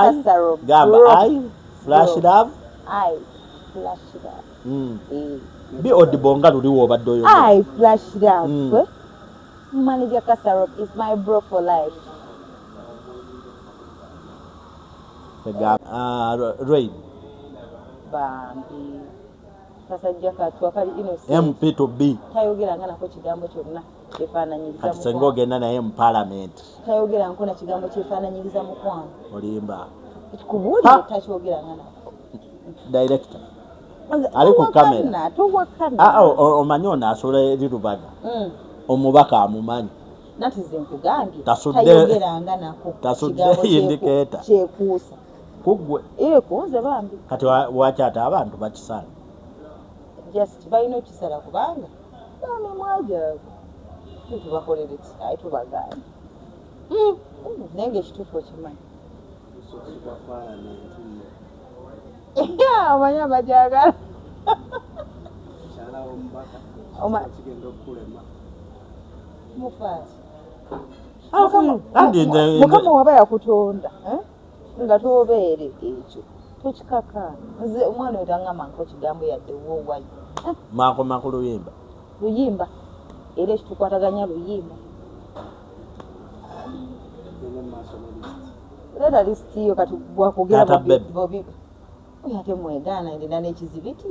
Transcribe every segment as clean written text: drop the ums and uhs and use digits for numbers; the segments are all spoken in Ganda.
kasarob. Gamba I flash love. I flash love. Bi odibonga luliwo obadde oyo. I flash love. Manager kasarob is my bro for life. Rain. Bambi. Kasajja katwa kali innocent. MP to B. Tayogeranga nako kigambo kyonna kyefaananyiriza mu kati senga ogenda naye mu parliament. Tayogeranga na kigambo kyefaananyiriza mu kwangu. Olimba. Kubuulire takyogeranga nako. Director. Ali ku kamera. Omanyi ono asobola eri Lubaga. Omubaka amumanyi. Natize nkugambye. Tayogeranga nako. Tasudde indicator. Kyekuusa. Kugwe. Kunze bambi. Kati wakyata abantu bakisala. Just balina okisala kubanga bami mwajabu tubakolereti ayi tubaganye naye ng'ekituufu okimanyi omanyi amajagala mufaasi mukama waba yakutonda nga tobeere ekyo tukikaka nze omwana oyo tangamba nko kigambo yadde wowayi mako luyimba era ekitukwataganya luyimba leeta lisiti yo kati bwakugera bobi oyo ate mwegaana ndina n'ekizibiti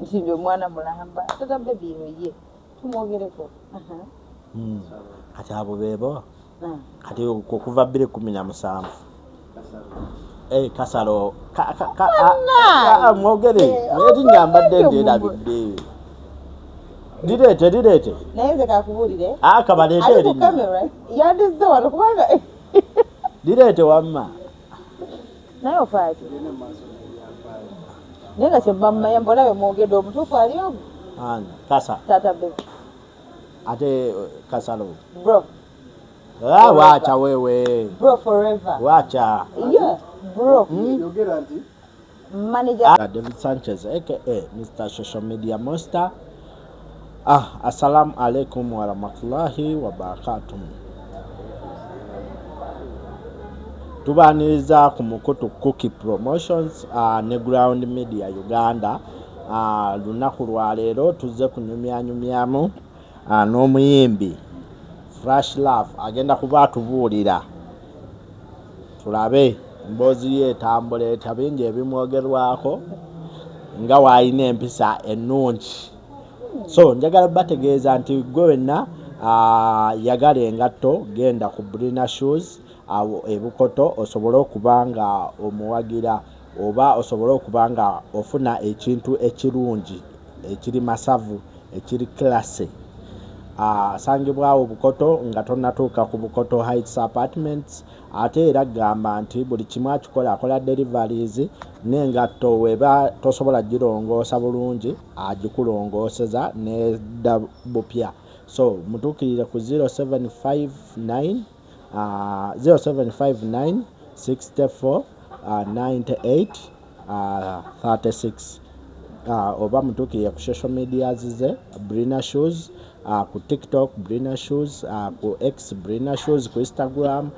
nti ndi omwana mulamba tata bebi ye tumwogereko kati abo beebo kati okuva 2017 kasalo mwogere eri nyambadde nderabidde direte naye nze kakubuulire kabaleete eri yandizze wano kubanga direte wamma naye ofaaki naye nga kyembamumanya mbona bwe mwogedde omutuufu ali omu kasa tata bebi ate kasalo bro wacha wewe bro forever wacha yeah bro manager David Sanchez aka Mr. Social Media Monster. Assalamu alaikum wa rahmatullahi wa barakatuh. Tubaniriza ku mukutu Cookie Promotions ne Ground Media Uganda. Lunaku lwa leero tuzze kunyumyanyumyamu n'omuyimbi Flash Love agenda kuba atubuulira tulabe emboozi ye etambula bingi ebimwogerwako nga waayina empisa ennungi. So njagala bategeeza nti gwe wenna yagala engatto genda ku Brina Shoes awo ebukoto osobole okuba nga omuwagira oba osobole okuba nga ofuna ekintu ekirungi ekiri masavu ekiri classe. Asangibwawo Bukoto nga tonnatuuka ku Bukoto Heights Apartments ate era gamba nti buli kimu akikola akola deliveries n'engatto weba tosobola girongoosa bulungi agikulongooseza ne bupya. So mutuukirire ku 0759 64 98 36 oba mutuukirire ku social media ze Brina Shoes ku TikTok Brina Shoes ku X Brina Shoes ku Instagram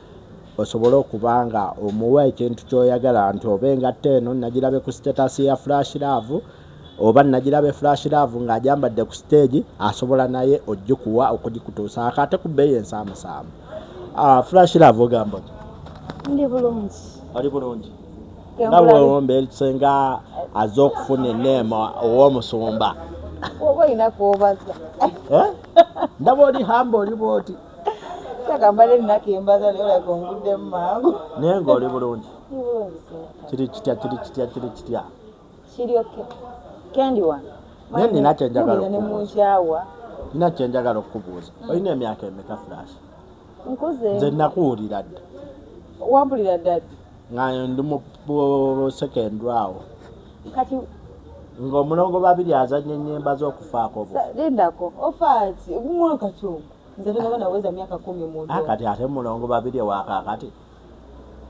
osobola okuba nga omuwa ekintu kyoyagala nti oba engatto eno nagirabe ku status ya Flash Love oba nagirabe Flash Love ng'ajambadde ku stage asobola naye ogikuwa okugikutuusa akate ku bbeeyi ensaamusaamu. Flash Love ogamba ndi bulungi ali bulungi nawe ombe ekisenga azze okufuna enneema ow'omusumba oba olina kwobaza ndaba oli hamba oli bwoti kagambale nako embaza naye olabika onguddemu mangu naye ng'oli bulungi kiri kitya kiri oke kendi wano naye nina kyenjagala nemunkyawa nina kyenjagala okubuuza olina emyaka emeka Flash? Nkuze nze nakuwulira dda wambulira ddadde nga ndi mu secondary awo kati ng'omulongo babiri azannya ennyemba z'okufaako bo lindako ofaati omwaka kyomu nze togaba naweza myaka 10 mu ndongo kati ate mulongo babiri ewakaakati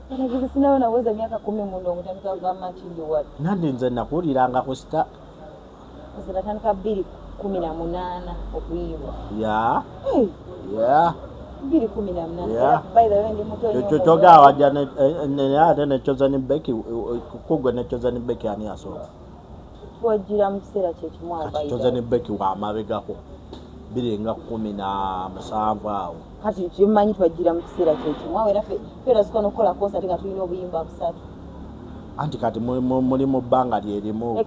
nagize sinawe naweza myaka 10 mu ndongo tandika kugamba nti ndi wali nandi nze nakuwuliranga ku sita nze natandika 2018 okuyimba ya 2018 by the way ndi muto Cho choga waja ne ate ne choza ni beki kugwe ne choza ni beki ani asoka. Twajira mu kiseera kye kimu abayi. Choza ni beki wa mabegako. Birenga 17 awo. Kati kimanyi twajira mu kiseera kye kimu awo era fera zikono kola concert nga tulina obuyimba busatu. Anti kati muri mu banga lyerimu.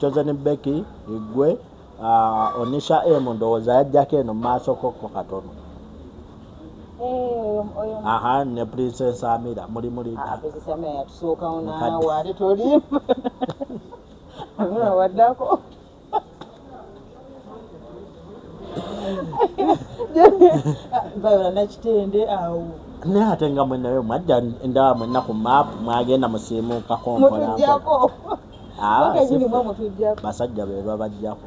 Choza ni beki igwe onisha ndowooza yajjako eno mu maaso koko katono. Aha, ne Princess Amira muri Princess Amira yatusookawo naawe ate tolimba. Amira waddako. Bayola nakitende awo. Ne ate nga mwenayo mwajja ndawa mwenna ku map mwagenda musimu kakompola. Mutujjako. Basajja be babajjako.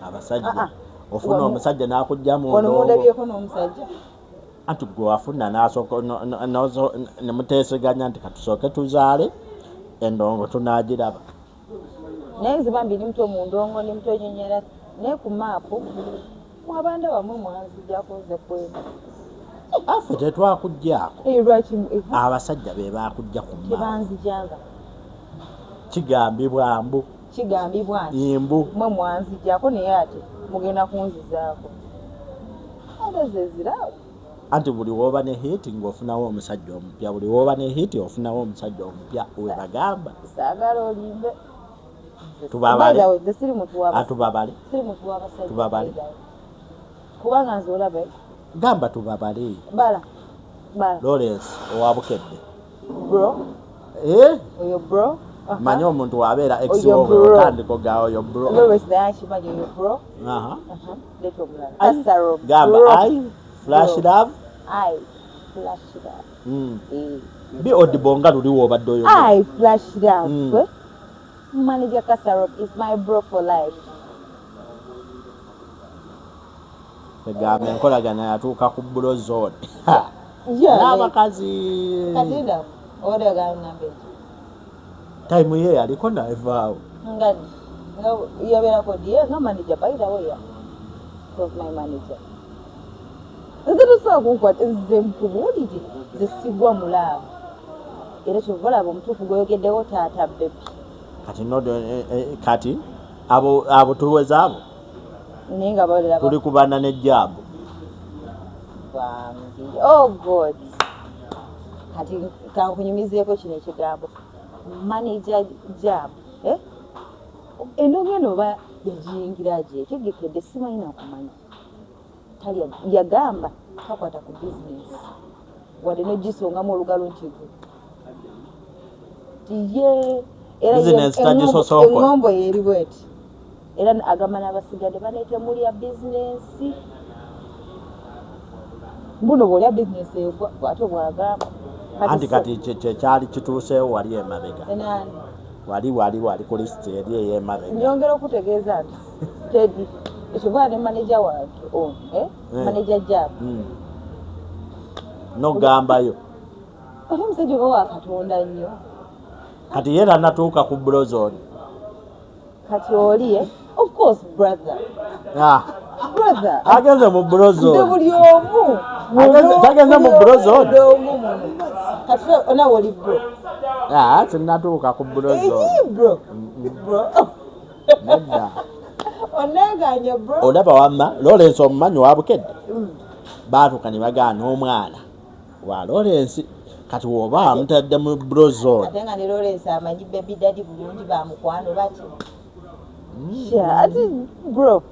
Abasajja. Ofuna omusajja n'akujjamu ono mudabyeko n'omusajja. Anti gwe wafuna n'asooka ne muteeseganya nti katusooke tuzaale endongo tunaagiraba. Naye nze bambi ni muto mu ndongo ni muto nyenyera naye ku maapu mwabanda bamwe mwanzijjako nze kwema. Affe tetwakuggyako. Abasajja be baakujja ku maapu. Tebanzijanga. Kigambibwa mbu. Kigambibwa nti imbu mwe mwanzijjako naye ate mugenda kunzizaako. Ate zirawo. Anti buli woba ne hiti ng'ofunawo omusajja omupya. Buli woba ne hiti ofunawo omusajja omupya. We bagamba. Saagala olimbe. Tubabale. Atubabale. Tubabale. Kubanga nze olabe. Gamba tubabale. Bala. Lawrence owabukedde. Bro. Oyo bro. Manyi omuntu wabeera ex-wowe tandiko ga oyo bro. Lawrence naye akimanyi oyo bro. Leeta omulala. Kasarob. Gamba flash love. Flash love. Bi odibonga luliwo obadde oyo. Flash love. Manager Kasarob is my bro for life. Gamba enkolagana yatuuka ku bro zone. N'abakazi. Kazinda oda ganambe. Time ye aliko naivaawo. Ngani. Yabeerako diye nga manager by the way. Was my manager. Nze so kunkwata nze mpubulidde nze sigwa mulaavu. Era kyovola omutuufu gweyogeddewo taata bebi. Kati kati abo tuweza abo. Ninga balera tuli kubana ne jabu. Oh God. Kati kankunyumizeeko kino ekigambo. Manager job. Endogeno ba yajingira gye tegekedde simanyi nakumanya. Tali yagamba takwata ku business. Wadde nogisongamu olugalo nti tiye era business tagisosoko. Engombo yeri bweti. Era agamba n'abasigadde baleete muli ya business. Mbuno bw'olya business ate bwagamba. Anti kati kyali kituuseewo wali emabega. Wali ku list eri ey'emabega. Njongera okutegeeza nti Teddy ekyova ne manager wange manager job. Nogambayo. Omusajja oba wa Katonda nnyo. Kati yera natuuka ku bro zone. Kati oli of course brother. Brother. Agenze mu bro zone. Buli omu. Tagenze mu bro zone. Kati ona oli bro. Sinatuuka ku bro zone. Bro. Nedda. Oneganye bro. Olaba wamma Lawrence omumanyi wabukedde. Baatuuka ne bagaana omwana wa Lawrence kati woba amutadde mu bro zone. Ate nga ne Lawrence amanyi baby daddy bulungi bamukwano bati. Ati bro.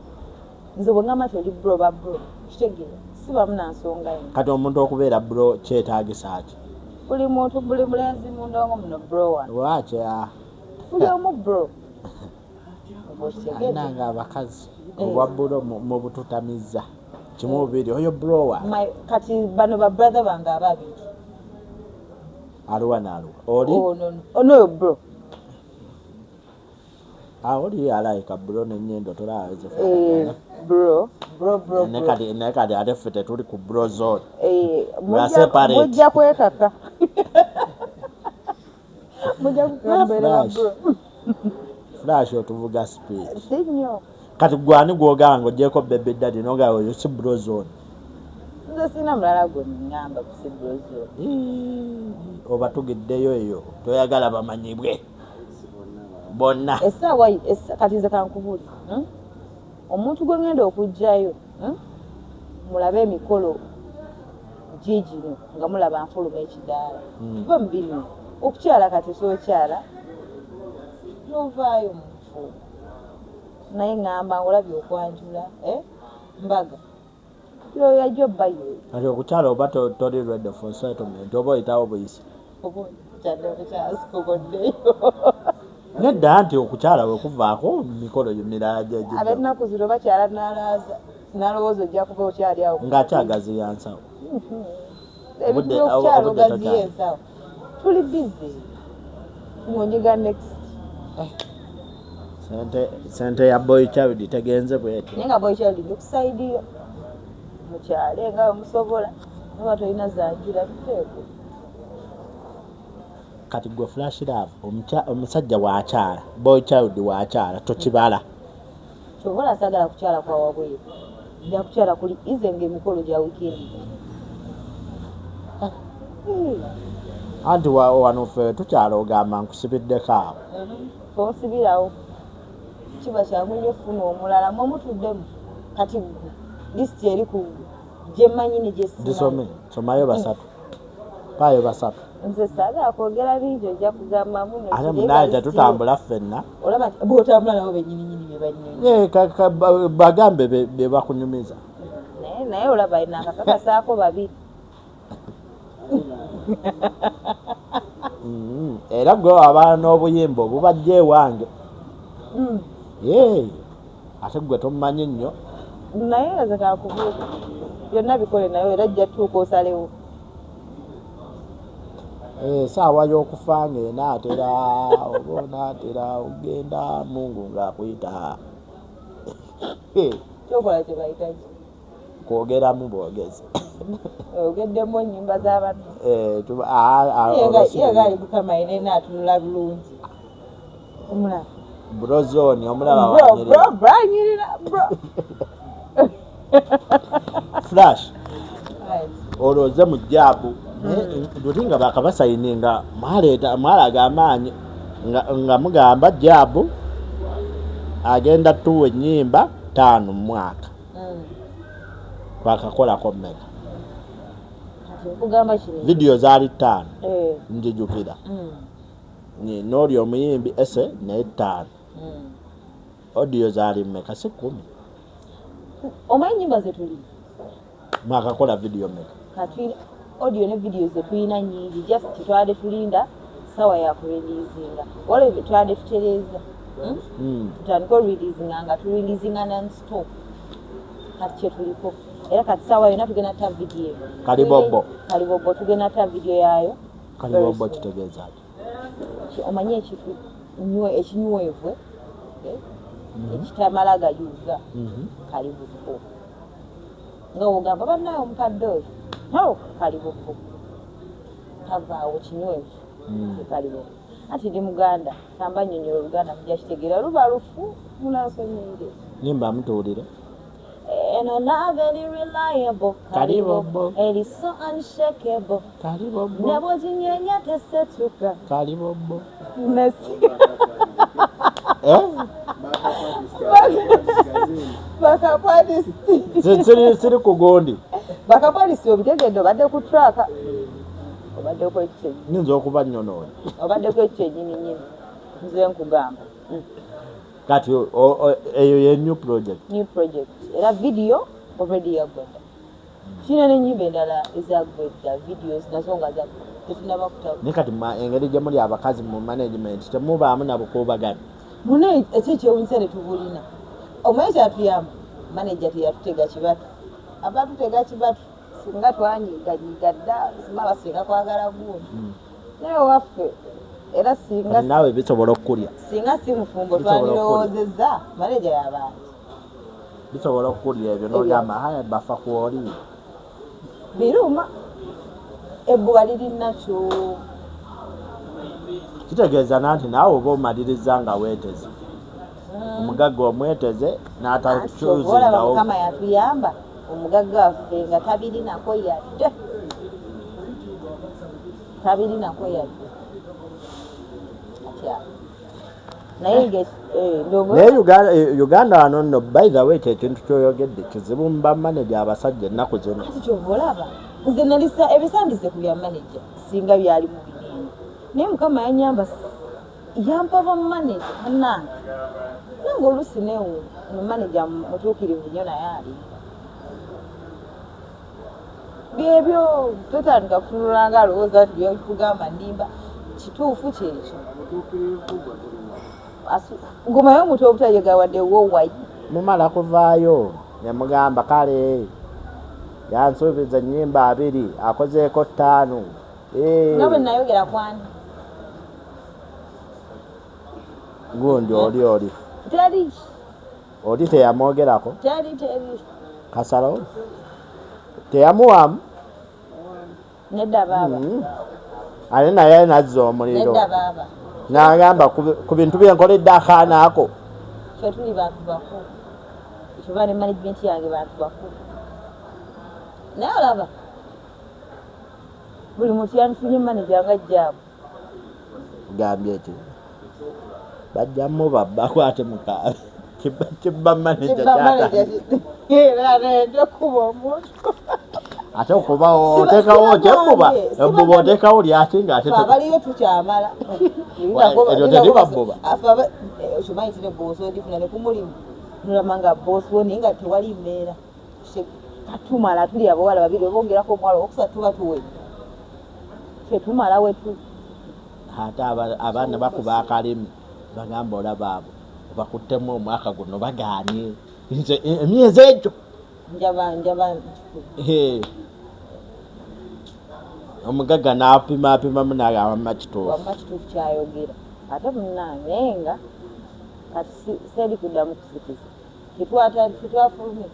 Nze bwengamba toli bro ba bro. Kitegere siba munansonga eno. Kati omuntu okubeera bro kyetaagisa ki? Buli muntu buli mulenzi mu ndongo muno bro wa. Lwaki buli omu bro. Nanga abakazi obwa bro mu bututamiza kimu bubiri oyo bro wa. Kati bano ba brother bange ababiri. Aluwa n'aluwa. Oli? Ono bro. Oli alaika bro n'ennyindo tolaweze. Bro. Nekati ate ffe tetuli ku bro zone. Mujja kwekaka. Mujja kukambeera bro. Flash otuvuga speed. Sinyo. kati gwani gwogala ng'ogyeko baby daddy noga oyo si brozone nze sina mulala gwe ngamba kusibrozo oba tugiddeyo eyo toyagala bamanyibwe bonna essaawa kati nze kankubuli omuntu gwe ngenda okugjayo mulabe emikolo gigino nga mulaba nfuluma ekidaala kuba mubiri okukyala kati sookyala novaayo mufu naye ngamba ngolabye okwanjula mbaga yo yajjo bayo kati okukyala oba toli ready for settlement oba oyitawo buyisi nedda nti okukyala wekuvaako mikolo mirala ab'ennaku zino bakyala nalaaza nalowooza ojja kuba okyali awo ng'akyagaziya nsawo ebintu byokukyala ogaziya ensawo tuli bizi ngonyiga next sente ya boy child tegenze bwete naye nga boy child ndikusaidiyo mukyale nga musobola oba tolina zanjira biteeko kati gwe flash love omusajja waakyala boy child waakyala tokibala kyobola sagala kukyala kwa wabweru nja kukyala kuli ize ng'emikolo gya wikendi anti wano ffe tukyala ogamba nkusibiddeko awo tonsibirawo kiba kyangu nnyo funa omulala mwemutuddemu kati lisiti eri ku gyemmanyini gisome somayo basatu paayo basatu nze saagala kwogera bingi ojja kugamba muno ate munaye tetutambula ffenna olaba bwotambula nabo benyininyini bye banyini bagambe be bakunyumiza naye olaba alina akakakasaako babiri era gwe waba n'obuyimba obubajja ewange ate gwe tomumanyi nnyo naye nze kakubuuza byonna bikole naye era jja tuuka osalewo saawa y'okufa ng'enaatera oba onaatera ogenda mungu ng'akuyita kyokola kye bayitaki kwogeramu bwogezi ogeddemu ennyimba z'abantu yegali mukama ine naatunula bulungi omulaba brozoni omulaba branyirira flash olwoze mu jaabu luti nga bakabasayininga mwalaga amaanyi nga mugamba jaabu agenda tuwa ennyimba 5 mu mwaka twakakolako mmeka vidiyo zaali 5 njijukira n'oli omuyimbi ese naye 5 odiyo zaali mmeka si 10 omanyi nyimba zetuli mwakakola vidiyo mmeka kati audio ne video zetulina nyingi just kitwade tulinda sawa ya kureleasinga wale twade tutereza tutandika releasinga nga tureleasinga non-stop kati kyetuliko era kati sawa yona tugenda ta video kalibobbo tugenda ta video yayo kalibobbo kitegeeza omanye ekitu ekinywevu ekitamala gayuza kalibobbo nga wogamba bannaye omukadde oyo kalibobbo tavaawo kinywevu kalibobbo ati ndi muganda samba nnyonnyola oluganda mujja kitegeera luba lufu munasomire nimba mutuwulire eno not very reliable kalibobbo eri so unshakable kalibobbo ne bw'oginyenya tesetuka kalibobbo bakakwatisi siri kugondi bakakwatisi obitegedde obadde ku traka obaddeko ekikyenyi ninza okuba nnyonooni obaddeko ekikyenyinyini nze nkugamba kati eyo ye new project era video already yagwedda kina n'ennyimba endala ezagwedda videos nazo nga tetunaba kutaba naye kati engeri gye muli abakazi mu management temubaamu nabukuubagana mune ekyekyewunyisa netubulina omanyi kyatuyamba manager teyatutega kibatu abatutega kibatu singa twanyiganyiga dda simaba singa kwagala gundi naye waffe era singa naawe bisobola okukulya singa si mufumbo twandirowoozezza manager yabangi bisobola okukulya ebyo n'ogamba haya bafa kwoli biruma ebbuba lirinakyo kitegeeza nanti naawe oba omaliriza nga weeteze omugagga omweteze olaba n'atakyuzingawo. Mukama yatuyamba omugagga waffe nga tabirinako yadde atya naye Uganda wano nno by the way kyekintu kyoyogedde kizibu mu bamaneja abasajja ennaku zino. ati kyova olaba nze nalisa ebisandise ku bya maneja singa byali mu binene naye Mukama yanyamba yampa bamaneja bannange nange oluusi newo mumaneja mutuukirivu nnyo naye ali byebyo totandika kutunula nga alowooza nti byekugamba ndimba kituufu kyekyo ngumayo omuntu obutayega wadde wowayi Mumala kuvaayo nemugamba kale yansuubiza ennyimba 2 akozeeko 5. nga bwe nayogera kwani gundi oli teri teyamwogerako teri Kasarob teyamuwamu nedda baaba ate naye nazza omuliro nedda baaba n'agamba ku bintu byenkoledde akaana ako ffe tuli bantu bakulu ekyoba ne management yange bantu bakulu naye olaba buli muntu yanfunye manager nga jjaabu gambye eki bajjamu bakwate mukaabe kibba manager kyatakuba omuntu ate okubawo oteekawo kyekuba ebbuba oteekawo lyaki ng'ate abaliyo tukyamala eryo teriba bbuba okimanyi tine boosi odifuna ne kumulimu nolama nga boosi wo naye nga tewali mbeera katumala tuli abawala 2 obongerako omwala okusatu tuba tuwe ffe tumala wetu ate abaana bakuba akalimu bagamba olaba abo bakuttemu omwaka guno bagaanye nze emyezi egyo njaba omugagga n'apimamu n'agamba kituufu wamma kituufu kyayogera ate munnange nga kati seeri kuddamu kusikiza kitwafulumye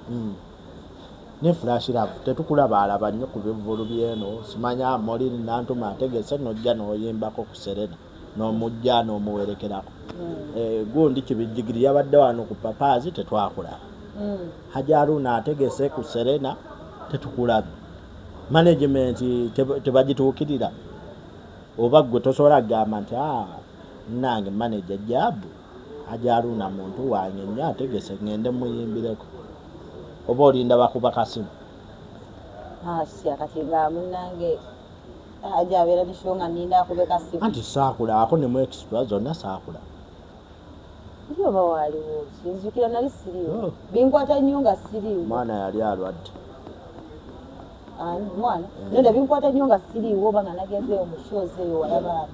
ne flashiravu tetukulabaalaba nnyo ku bivvulu byeno simanya molini nantuma ategese nojja n'oyimbako ku Serena n'omujja n'omuwerekerako gundi kibijjigiri yabadde wano ku papaazi tetwakulaba Hajaruna ategese ku Serena tetukulabye management tebagituukirira oba gwe tosobola kugamba nti nange manager Jabu Hajaruna muntu wange nnyo ategese ngende muyimbireko oba olinda bakuba kasimu kati nga munnange ajja abeera nishonga ninda akube kasimu anti saakulabako ne mu extra zonna saakulaba iyo oba waaliwo sinzukira nali siriiwo binkwata nnyo nga siriiwo mwana yali alwadde mwana nonda binkwata nnyo nga siriiwo oba nga nagezeeyo mu shows eyo walabambi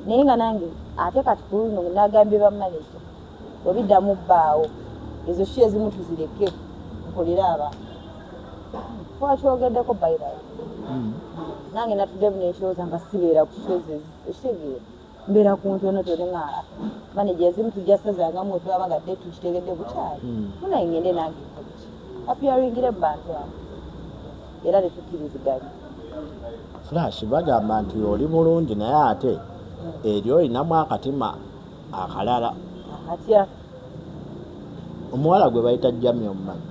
naye nga nange ate kati ku luno nagambye bamaneja webiddamu bbaawo ezo show ezimu tuzireke nkolera abantu twakyogeddeko bayirayo nange natudde bunenkyoza nga sibeera ku shows ekitegeera mbeera ku ntonotono nga maneja ezimu tujja sazangamu otwaba nga dde tukitegedde bukyali munaye ngende nange apyaringire mu bantu abo era tetukkiriziganya Flash bagamba nti oli bulungi naye ate eri olinamu akatima akalala atya omuwala gwe bayita Jami omumanyi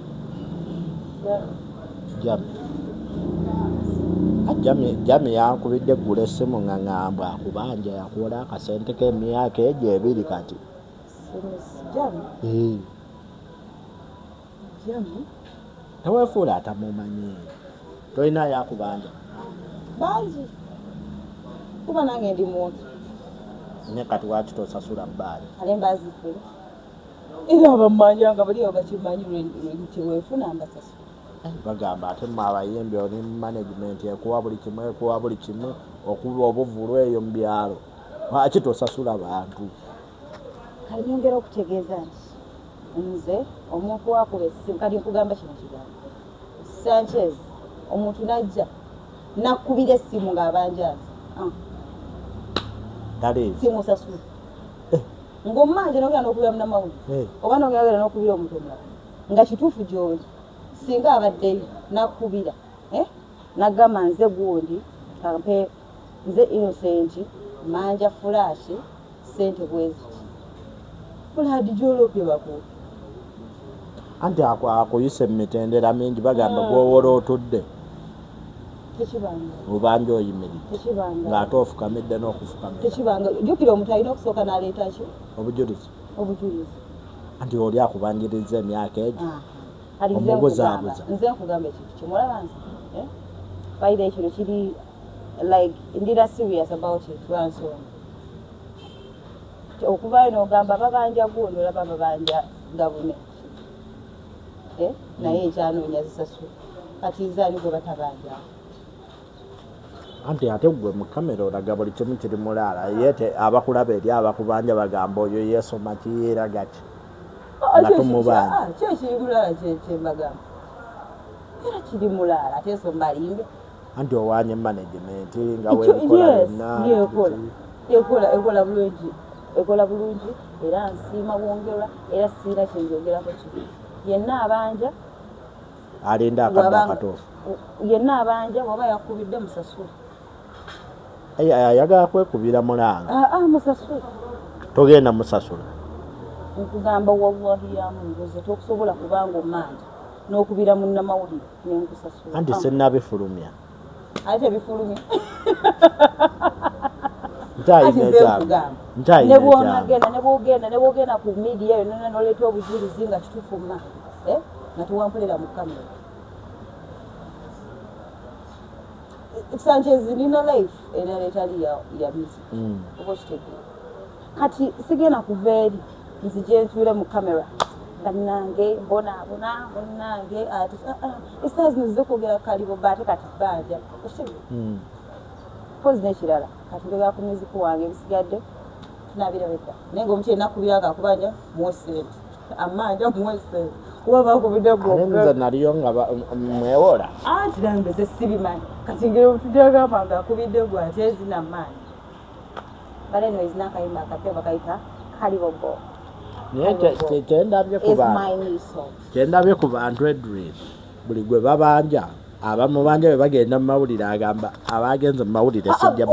Jami yankubidde eggula essimu nga ngamba akubanja yakuwola akasente k'emyaka egyo 2 kati Jami teweefuula atamumanyi tolina yakubanja bangi kuba nange ndi muntu ne kati waki tosasula bbaali ale mbazifule era abamanyanga baliyo bakimanyi lweteweefuna mbasasula bagamba ate mu abayimbi oli mu management ekuwa buli kimu okuba obuvulu eyo mu byalo lwaki tosasula bantu kale nyongera okutegeeza nti nze omuntu wakuba essimu kati nkugamba kino kigambo Sanchez omuntu najja nakubira essimu ng'abanjazi simu sasula ng'omumanje nogera n'okubira munamawulire oba nogera n'okubira omuntu omulala nga kituufu gy'oli singa abaddeyo nakubira nagamba nze gundi kampe nze Innocent manja fulashi sente bweziti Buladi gyolopye bako. Anti akuyise mu mitendera mingi bagamba gwowola otudde. Tekibanga. Obanja oyimiridde. Tekibanga. Ng'ate ofukamidde n'okufukamidde. Tekibanga. Jjukira omuntu alina okusooka n'aleeta ki? Obujulizi. Obujulizi. Anti oli akubanjiriza emyaka egyo. Omugozaabuza. Nze nkugamba ekintu kimulaba nti. Bayira ekiro kiri like ndira serious about it lwansonga. Okuvaayo n'ogamba babanja gundi olaba babanja gavumenti. Naye ekyanoonya zisasula. Kati zaani gwe batabanja. Anti ate gwe mu kamera olaga buli kimu kiri mulaala yete abakulaba eri abakubanja bagamba oyo yeesoma kiyeeraga ki nga tumubanja kyo kiri mulaala kyembagamba era kiri mulaala ate ensomba alimbe anti owaanye management nga weekola ekola bulungi era nsiima bwongerwa era siina kyenjogerako kibi yenna abanja alinda akadde akatuufu yenna abanja waba yakubidde musasula ayagala kwekubira mulanga musasula togenda musasula nkugamba wallahi yamunguze tokusobola kubanga omanja n'okubira munnamawulire nenkusasula anti sennabifulumya ate bifulumya nebwogenda ku media yonna noleeta obujulizi nga kitufuma nga tewampulira mu kamera Sanchez nina life enaleetali ya music oba okitegeera kati sigenda kuva eri nzije ntuule mu kamera bannange mbonaabona munnange ati esaazi nzize kwogera kalibo baate kati banja okitegeera kozi n'ekirala kati njogera ku music wange ebisigadde tunabirabedda naye ngaomukyeri nakubira nga akubanja muwesente amanja muwesente kuba bakubidde nze naliyo nga mwewola anti nange ze sibimanyi kati ngeri obutujagamba nga akubidde gwe ate ezina maanyi bale eno ezina akayimba akapya bakayita kalibobo naye kyendabye ku bantu edrin buli gwe babanja abamu banja bwe bagenda mu mawulire agamba abagenze mu mawulire sijja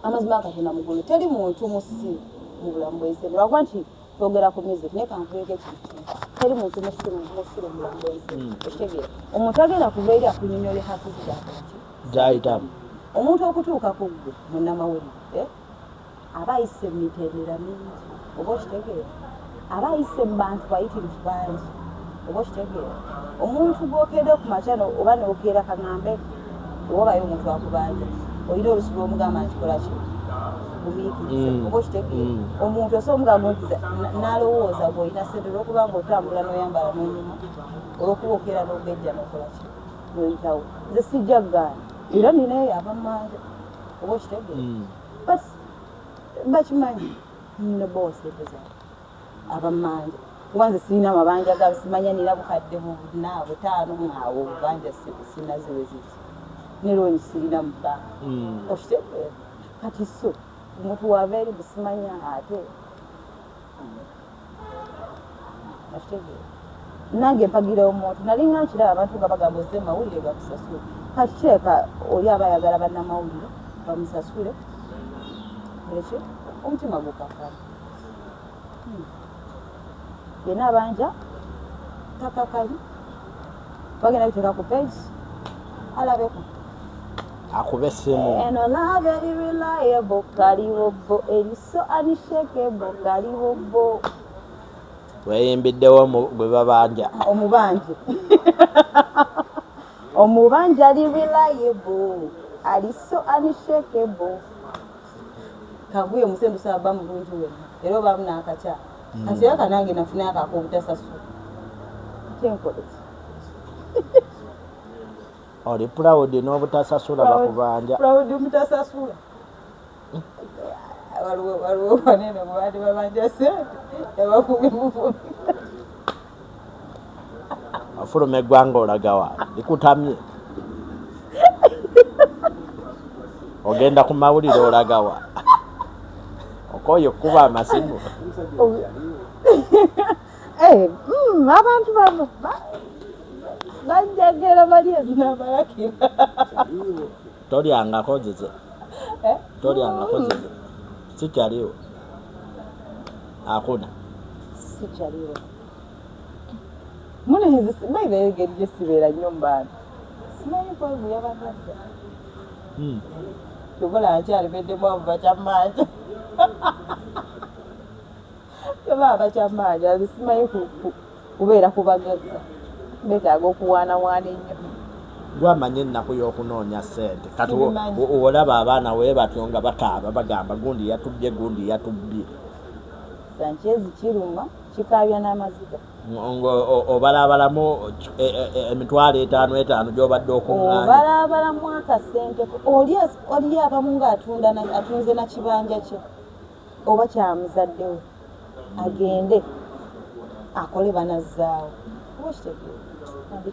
amazima akatona mugulu teri muntu musi mu bulamu bw'ensi lwakuba nti twogera ku music naye kankuleeka ekintu teri muntu musire mu bulamu bw'ensi ekitegeera omuntu agenda kuva eri akunyonyola hafuzi gyayitamu omuntu okutuuka ku ggwe munnamawulire aba ayise mu mitendera mingi oba okitegeera aba ayise mu bantu bayitirivu bangi oba okitegeera omuntu gwokeedde ku makyano oba nookeera kaŋambe owabayo omuntu akubanja olina olusi lw'omugamba nti kola ki bumiikirize oba okitegeera omuntu osobola omugamba ontiza n'alowooza bw'olina sente olw'okuba nga otambula n'oyambala n'onyuma olw'okuba okeera n'ogejja n'okola ki noyitawo nze sijja kugaana era ninayo abamanja oba okitegeera bakimanyi nina bosente zange abamanja kuba nze sirina mabanja gabe simanya nina bukadde buna butaano mwawo banja sinaziweziki neroni sirina mubanga okitegeera kati so omuntu wava eri busimanya ate okitegeera nange mpagira omuntu nalinga nkiraba abantu nga bagamba ozze mawulire gakusasula kati kyeka oli aba ayagala bannamawulire bamusasule ekyo omutima gukakala yena abanja takakali bagenda biteeka ku page alabeko akube essimu eno love eri reliable kalibobo eriso unshakable kalibobo weeyimbiddewo gwe babanja omubanje omubanje ali reliable aliso unshakable kaguye omusembusa aba mulungi wenna era obaamu n'akakyala kati era kanange nafunayo akaako obutasasula kyenkoleki oli proud n'obutasasula bakubanja proud mutasasula waliwo banene mubandi babanja sente yabafumye bufumi afuluma eggwanga olagawa likutamye ogenda ku mawulire olagawa okoyo kuba amasimu abantu bano bajjagera bali ezinabalakira tolyangako zize tolyangako zize sikyaliwo Hakuna. sikyaliwo munezi bayiba engeri gye sibeera nnyo mu bantu simanyi kwevuya bagadda tubula nkyalibeddemu abo bakyamanja tebaba bakyamanja simanyi kubeera kubagagga betaaga okuwaanawaana ennyo Gwamanye ennaku y'okunoonya ssente kati olaba abaana we batyo nga bakaaba bagamba gundi yatubbye gundi yatubbye Sanchez kiruma kikaabya n'amaziga obalaabalamu emitwalo 5 gy'obadde okuŋŋaanya obalaabalamu akasente oli abamu ng'atunze na kibanja kye oba kyamuzaddewo agende akole banazzaawo oba kitegeera nandi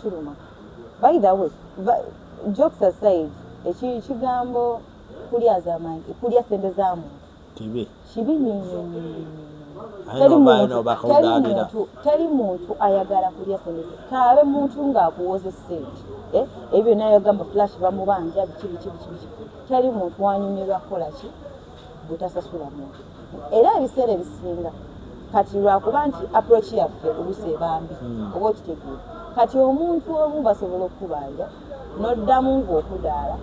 kiruma by the way jokes aside ekigambo kulya sente za muntu kibi nnyo teri muntu ayagala kulya sente kaabe muntu ng'akuwoze ssente ebyo naye yagamba flash bamubanja biki teri muntu wanyumirwa kukola ki butasasula muntu era ebiseera ebisinga kati lwakuba nti approach yaffe oluusi ebambi oba okitegeera kati omuntu omu basobola okubanja n'oddamu ng'okudaala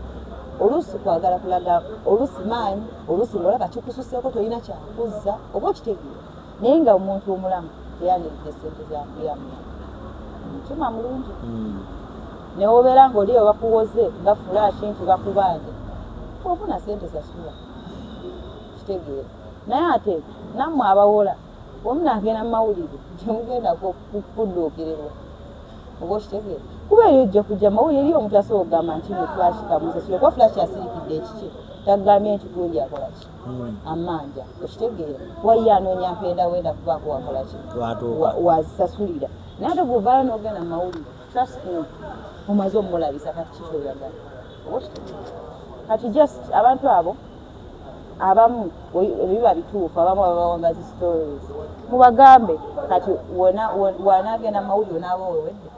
oluusi kwagala kulaga oluusi maanyi oluusi ng'olaba kikususeeko tolina kyakuzza oba okitegeera naye nga omuntu omulamu teyandiridde ssente zakuyamu mutima mulungi newobeera ng'oli we bakuwoze nga fulashi nti bakubanja ofuna ssente sasula kitegeera naye ate nammwe abawola omunagenda mu mawulire temugenda kudduukiribwa oba okitegeera kuba eyo ojja kujja mawulire eri omuntu asobola okugamba nti ne flash kamusasule kuba flash asirikidde ekiki tagambye nti gundi akola ki amanja okitegeera waiye anoonya mpenda wenda kubaako wakola ki wazisasulira naye ate bw'ovaayo n'ogenda mu mawulire trust me omaze omulabisa kati kitoyagala oba okitegeera kati just abantu abo abamu ebiba bituufu abamu babawangazi stories mubagambe kati wanagenda mu mawulire onaaba wewedde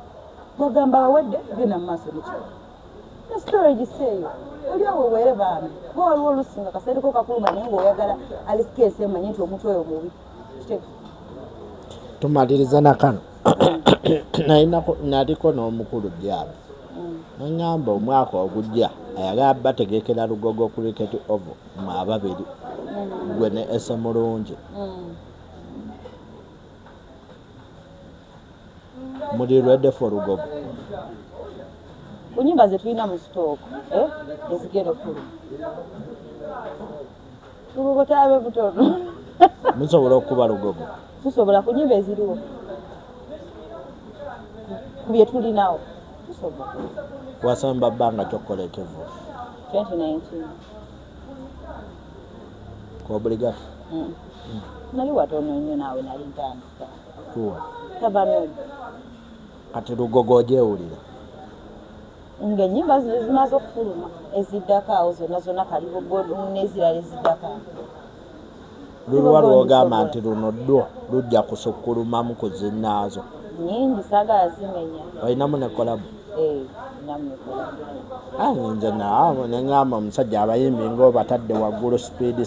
bagamba bawedde genda mu maaso nekyo story giseeyo oli awo weere baami ba waliwo olusinga kaseereko kakuluma naye ng'oyagala alisikeesi emanye nti omuntu oyo mubi tumaliriza nakano naliko n'omukulu gyabo nangamba omwaka ogujja ayagala bategekera Lugogo cricket oval mu ababiri gwe ne ese mulungi muri ready for Lugogo ku nnyimba ze tulina mu sitooko ezigenda fulu Lugogo taabe butono musobola okuba Lugogo tusobola ku nnyimba eziriwo ku bye tulinawo tusobola wasamba bbanga kyokolekevu 2019 kobuligato nali watono nnyo naawe nali ntandika kuwa tabamedi kati Lugogo ogyewulira ng'ennyimba zimaze okufuluma eziddako awo zonna kalibo n'ezirala eziddako lulwa lwogamba nti luno ddwo lujja kusukkulumamu ku zinnaazo nyingi saagala zimenya olinamu ne kolabu namu ne kolabu nze naawe neŋŋamba omusajja abayimbi ng'obatadde waggulu speed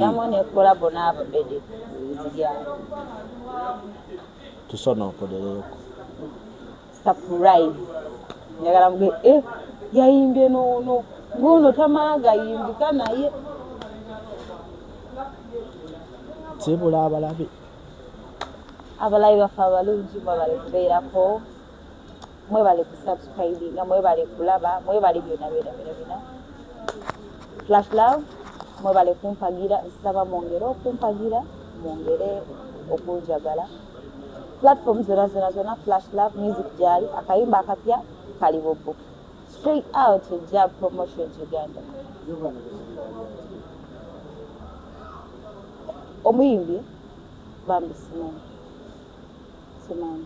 namu ne kolabu n'ababede ziryawo tusonookolereeko surprise njagala muge yayimbye noono ng'ono tamala gayimbika naye sibula abalabi baffe abalungi mwebale kubeerako mwebale kusubscribinga mwebale kulaba mwebale byonna flash love mwebale kumpagira nsaba mwongere okumpagira mwongere okunjagala platform zonna flash love music gyali akayimba akapya kali bubbu straight out Jab Promotions Uganda omuyimbi bambi simanyi